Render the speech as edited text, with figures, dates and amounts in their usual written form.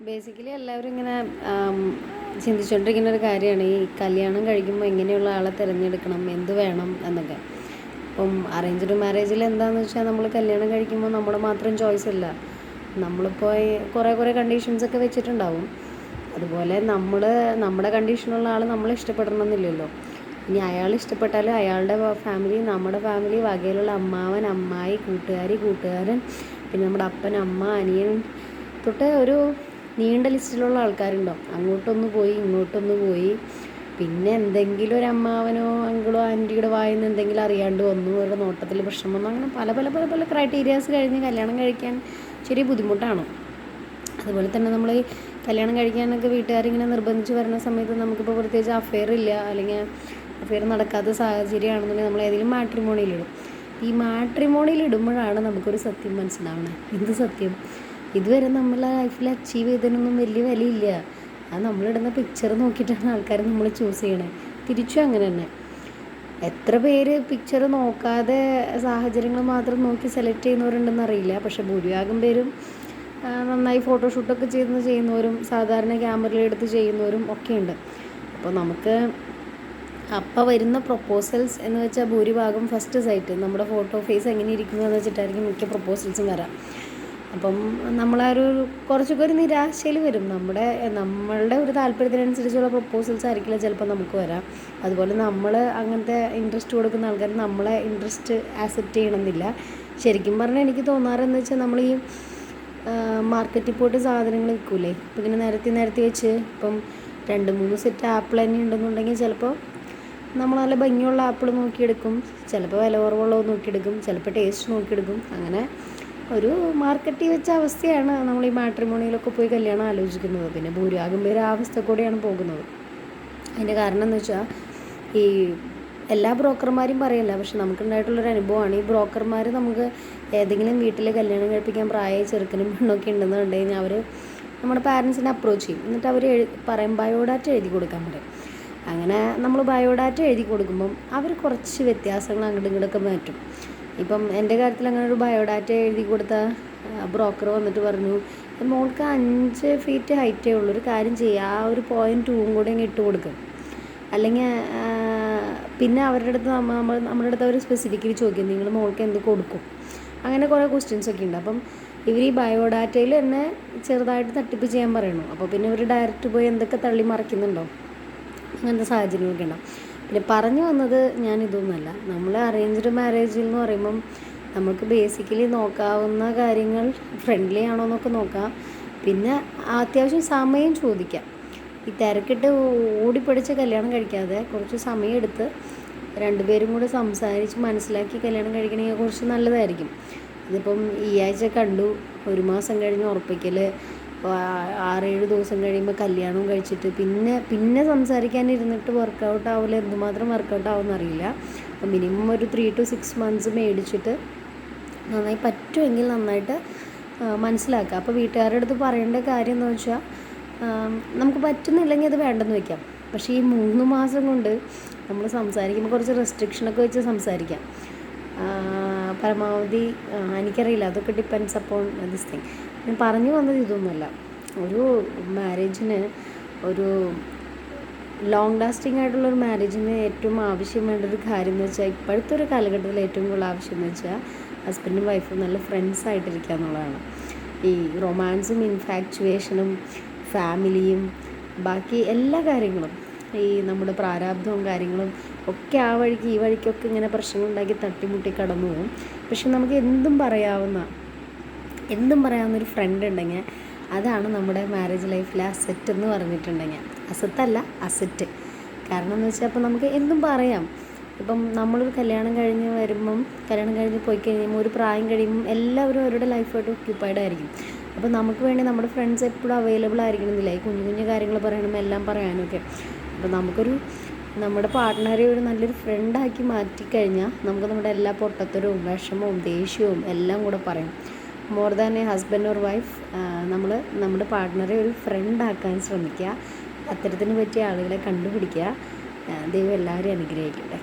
Basically എല്ലാവരും ഇങ്ങനെ ചിന്തിച്ചുകൊണ്ടിരിക്കുന്ന ഒരു കാര്യമാണ് ഈ കല്യാണം കഴിക്കുമ്പോൾ എങ്ങനെയുള്ള ആളെ തിരഞ്ഞെടുക്കണം, എന്ത് വേണം എന്നൊക്കെ. ഇപ്പം അറേഞ്ച്ഡ് മാരേജിൽ എന്താണെന്ന് വെച്ചാൽ നമ്മൾ കല്യാണം കഴിക്കുമ്പോൾ നമ്മുടെ മാത്രം ചോയ്സ് അല്ല, നമ്മളിപ്പോൾ കുറേ കണ്ടീഷൻസൊക്കെ വെച്ചിട്ടുണ്ടാവും. അതുപോലെ നമ്മുടെ കണ്ടീഷനുള്ള ആൾ നമ്മളെ ഇഷ്ടപ്പെടണമെന്നില്ലല്ലോ. ഇനി അയാൾ ഇഷ്ടപ്പെട്ടാൽ അയാളുടെ ഫാമിലി, നമ്മുടെ ഫാമിലി, വകയിലുള്ള അമ്മാവൻ, അമ്മായി, കൂട്ടുകാരൻ, പിന്നെ നമ്മുടെ അപ്പൻ, അമ്മ, അനിയൻ തൊട്ട് ഒരു നീണ്ട ലിസ്റ്റിലുള്ള ആൾക്കാരുണ്ടാവും. അങ്ങോട്ടൊന്ന് പോയി ഇങ്ങോട്ടൊന്ന് പോയി, പിന്നെ എന്തെങ്കിലും ഒരു അമ്മാവനോ അങ്കിളോ ആൻറ്റിയുടെ വായിന്ന് എന്തെങ്കിലും അറിയാണ്ട് വന്നു, അവരുടെ നോട്ടത്തിൽ പ്രശ്നം വന്നു, അങ്ങനെ പല പല പല പല ക്രൈറ്റീരിയാസ് കഴിഞ്ഞ് കല്യാണം കഴിക്കാൻ ചെറിയ ബുദ്ധിമുട്ടാണ്. അതുപോലെ തന്നെ നമ്മൾ ഈ കല്യാണം കഴിക്കാനൊക്കെ വീട്ടുകാരിങ്ങനെ നിർബന്ധിച്ച് വരുന്ന സമയത്ത് നമുക്കിപ്പോൾ പ്രത്യേകിച്ച് അഫെയർ ഇല്ല, അല്ലെങ്കിൽ അഫെയർ നടക്കാത്ത സാഹചര്യമാണെന്നുണ്ടെങ്കിൽ നമ്മൾ ഏതെങ്കിലും മാട്രിമോണിയിലിടും. ഈ മാട്രിമോണിയിലിടുമ്പോഴാണ് നമുക്കൊരു സത്യം മനസ്സിലാവണേ. എന്ത് സത്യം? ഇതുവരെ നമ്മളെ ലൈഫിൽ അച്ചീവ് ചെയ്തതിനൊന്നും വലിയ വിലയില്ല. അത് നമ്മളിടുന്ന പിക്ചർ നോക്കിയിട്ടാണ് ആൾക്കാർ നമ്മൾ ചൂസ് ചെയ്യണേ. തിരിച്ചും അങ്ങനെ തന്നെ. എത്ര പേര് പിക്ചർ നോക്കാതെ സാഹചര്യങ്ങൾ മാത്രം നോക്കി സെലക്ട് ചെയ്യുന്നവരുണ്ടെന്ന് അറിയില്ല. പക്ഷെ ഭൂരിഭാഗം പേരും നന്നായി ഫോട്ടോഷൂട്ടൊക്കെ ചെയ്യുന്നവരും സാധാരണ ക്യാമറയിലെടുത്ത് ചെയ്യുന്നവരും ഒക്കെ ഉണ്ട്. അപ്പോൾ നമുക്ക് അപ്പോൾ വരുന്ന പ്രൊപ്പോസൽസ് എന്ന് വെച്ചാൽ ഭൂരിഭാഗം ഫസ്റ്റ് സൈറ്റ് നമ്മുടെ ഫോട്ടോ ഫേസ് എങ്ങനെ ഇരിക്കുന്നു എന്ന് വെച്ചിട്ടായിരിക്കും മിക്ക പ്രൊപ്പോസൽസും വരാം. അപ്പം നമ്മളൊരു കുറച്ചൊക്കെ ഒരു നിരാശയിൽ വരും. നമ്മളുടെ ഒരു താല്പര്യത്തിനനുസരിച്ചുള്ള പ്രൊപ്പോസൽസ് ആയിരിക്കില്ല ചിലപ്പോൾ നമുക്ക് വരാം. അതുപോലെ നമ്മൾ അങ്ങനത്തെ ഇൻട്രസ്റ്റ് കൊടുക്കുന്ന ആൾക്കാർ നമ്മളെ ഇൻട്രസ്റ്റ് ആക്സെപ്റ്റ് ചെയ്യണമെന്നില്ല. ശരിക്കും പറഞ്ഞാൽ എനിക്ക് തോന്നാറെന്ന് വെച്ചാൽ നമ്മൾ ഈ മാർക്കറ്റിൽ പോയിട്ട് സാധനങ്ങൾ വിൽക്കൂലേ, ഇപ്പം ഇങ്ങനെ നിരത്തി വെച്ച് ഇപ്പം 2-3 സെറ്റ് ആപ്പിൾ തന്നെ ഉണ്ടെന്നുണ്ടെങ്കിൽ ചിലപ്പോൾ നമ്മൾ നല്ല ഭംഗിയുള്ള ആപ്പിൾ നോക്കിയെടുക്കും, ചിലപ്പോൾ വില കുറവുള്ളത് നോക്കിയെടുക്കും, ചിലപ്പോൾ ടേസ്റ്റ് നോക്കിയെടുക്കും. അങ്ങനെ ഒരു മാർക്കറ്റിൽ വെച്ച അവസ്ഥയാണ് നമ്മൾ ഈ മാട്രിമോണിയിലൊക്കെ പോയി കല്യാണം ആലോചിക്കുന്നത്. പിന്നെ ഭൂരിഭാഗം പേര് ആ അവസ്ഥ കൂടെയാണ് പോകുന്നത്. അതിൻ്റെ കാരണം എന്ന് വെച്ചാൽ ഈ എല്ലാ ബ്രോക്കർമാരും പറയില്ല, പക്ഷെ നമുക്കുണ്ടായിട്ടുള്ളൊരു അനുഭവമാണ്. ഈ ബ്രോക്കർമാർ നമുക്ക് ഏതെങ്കിലും വീട്ടിൽ കല്യാണം കഴിപ്പിക്കാൻ പ്രായമായി ചെറുക്കനും പെണ്ണൊക്കെ ഉണ്ടെന്ന് കണ്ടു കഴിഞ്ഞാൽ അവർ നമ്മുടെ പാരൻസിനെ അപ്രോച്ച് ചെയ്യും. എന്നിട്ട് അവർ പറയും ബയോഡാറ്റ എഴുതി കൊടുക്കാൻ പറയും. അങ്ങനെ നമ്മൾ ബയോഡാറ്റ എഴുതി കൊടുക്കുമ്പം അവർ കുറച്ച് വ്യത്യാസങ്ങൾ അങ്ങോട്ടും ഇങ്ങോട്ടൊക്കെ മാറ്റും. ഇപ്പം എൻ്റെ കാര്യത്തിൽ അങ്ങനെ ഒരു ബയോഡാറ്റ എഴുതി കൊടുത്ത ബ്രോക്കർ വന്നിട്ട് പറഞ്ഞു, മോൾക്ക് 5 ഫീറ്റ് ഹൈറ്റേ ഉള്ളൂ, ഒരു കാര്യം ചെയ്യുക, ആ ഒരു 0.2 കൂടെ അങ്ങ് ഇട്ട് കൊടുക്കും. അല്ലെങ്കിൽ പിന്നെ അവരുടെ അടുത്ത് നമ്മുടെ അടുത്ത് അവർ സ്പെസിഫിക്കലി ചോദിക്കും നിങ്ങൾ മോൾക്ക് എന്ത് കൊടുക്കും. അങ്ങനെ കുറേ ക്വസ്റ്റ്യൻസൊക്കെ ഉണ്ട്. അപ്പം ഇവർ ഈ ബയോഡാറ്റയിൽ തന്നെ ചെറുതായിട്ട് തട്ടിപ്പ് ചെയ്യാൻ പറയണു. അപ്പോൾ പിന്നെ ഇവർ ഡയറക്റ്റ് പോയി എന്തൊക്കെ തള്ളി മറിക്കുന്നുണ്ടോ അങ്ങനത്തെ സാഹചര്യമൊക്കെ ഉണ്ടാവും. പിന്നെ പറഞ്ഞു വന്നത് ഞാനിതൊന്നുമല്ല, നമ്മൾ അറേഞ്ച്ഡ് മാരേജിൽ എന്ന് പറയുമ്പം നമുക്ക് ബേസിക്കലി നോക്കാവുന്ന കാര്യങ്ങൾ ഫ്രണ്ട്ലി ആണോ എന്നൊക്കെ നോക്കാം. പിന്നെ അത്യാവശ്യം സമയം ചോദിക്കാം. ഈ തിരക്കിട്ട് ഓടിപ്പിടിച്ച് കല്യാണം കഴിക്കാതെ കുറച്ച് സമയമെടുത്ത് രണ്ടുപേരും കൂടെ സംസാരിച്ച് മനസ്സിലാക്കി കല്യാണം കഴിക്കണമെങ്കിൽ കുറച്ച് നല്ലതായിരിക്കും. ഇതിപ്പം ഈ ആഴ്ച കണ്ടു, 1 മാസം കഴിഞ്ഞ് ഉറപ്പിക്കൽ, 6-7 ദിവസം കഴിയുമ്പോൾ കല്യാണവും കഴിച്ചിട്ട് പിന്നെ സംസാരിക്കാനിരുന്നിട്ട് വർക്കൗട്ട് ആവില്ല. എന്തുമാത്രം വർക്കൗട്ട് ആവുമെന്ന് അറിയില്ല. അപ്പം മിനിമം ഒരു 3 to 6 months മേടിച്ചിട്ട് നന്നായി പറ്റുമെങ്കിൽ നന്നായിട്ട് മനസ്സിലാക്കുക. അപ്പോൾ വീട്ടുകാരുടെ അടുത്ത് പറയേണ്ട കാര്യം എന്ന് വെച്ചാൽ നമുക്ക് പറ്റുന്നില്ലെങ്കിൽ അത് വേണ്ടെന്ന് വയ്ക്കാം. പക്ഷേ ഈ 3 മാസം കൊണ്ട് നമ്മൾ സംസാരിക്കുമ്പോൾ കുറച്ച് റെസ്ട്രിക്ഷനൊക്കെ വെച്ച് സംസാരിക്കാം. പരമാവധി എനിക്കറിയില്ല, അതൊക്കെ ഡിപ്പെൻഡ്സ് അപ്പോൺ ദിസ് തിങ്. ഞാൻ പറഞ്ഞു വന്നത് ഇതൊന്നുമല്ല. ഒരു മാരേജിന്, ഒരു ലോങ് ലാസ്റ്റിംഗ് ആയിട്ടുള്ളൊരു മാരേജിന് ഏറ്റവും ആവശ്യം വേണ്ട ഒരു കാര്യം എന്ന് വെച്ചാൽ, ഇപ്പോഴത്തെ ഒരു കാലഘട്ടത്തിൽ ഏറ്റവും കൂടുതൽ ആവശ്യം എന്ന് വെച്ചാൽ ഹസ്ബൻഡും വൈഫും നല്ല ഫ്രണ്ട്സ് ആയിട്ടിരിക്കുക എന്നുള്ളതാണ്. ഈ റൊമാൻസും ഇൻഫാക്ച്വേഷനും ഫാമിലിയും ബാക്കി എല്ലാ കാര്യങ്ങളും, ഈ നമ്മുടെ പ്രാരാബ്ധവും കാര്യങ്ങളും ഒക്കെ ആ വഴിക്ക് ഈ വഴിക്കൊക്കെ ഇങ്ങനെ പ്രശ്നങ്ങളുണ്ടാക്കി തട്ടിമുട്ടി കടന്നു പോകും. പക്ഷെ നമുക്ക് എന്തും പറയാവുന്നൊരു ഫ്രണ്ട് ഉണ്ടെങ്കിൽ അതാണ് നമ്മുടെ മാരേജ് ലൈഫിലെ അസെറ്റ് എന്ന് പറഞ്ഞിട്ടുണ്ടെങ്കിൽ. അസറ്റല്ല, അസെറ്റ്. കാരണം എന്ന് വെച്ചാൽ അപ്പോൾ നമുക്ക് എന്തും പറയാം. ഇപ്പം നമ്മളൊരു കല്യാണം കഴിഞ്ഞ് പോയി കഴിയുമ്പോൾ ഒരു പ്രായം കഴിയുമ്പം എല്ലാവരും അവരുടെ ലൈഫായിട്ട് ഒക്യുപ്പൈഡ് ആയിരിക്കും. അപ്പോൾ നമുക്ക് വേണ്ടി നമ്മുടെ ഫ്രണ്ട്സ് എപ്പോഴും അവൈലബിൾ ആയിരിക്കണമെന്നില്ല. ഈ കുഞ്ഞു കാര്യങ്ങൾ പറയണം, എല്ലാം പറയാനൊക്കെ. അപ്പോൾ നമ്മുടെ പാർട്ട്ണറെ ഒരു നല്ലൊരു ഫ്രണ്ടാക്കി മാറ്റിക്കഴിഞ്ഞാൽ നമുക്ക് നമ്മുടെ എല്ലാ പൊട്ടത്തരവും വിഷമവും ദേഷ്യവും എല്ലാം കൂടെ പറയാം. More than A husband or wife, നമ്മൾ നമ്മുടെ പാർട്ട്ണറെ ഒരു ഫ്രണ്ടാക്കാൻ ശ്രമിക്കുക. അത്തരത്തിന് പറ്റിയ ആളുകളെ കണ്ടുപിടിക്കുക. ദൈവം എല്ലാവരെയും അനുഗ്രഹിക്കട്ടെ.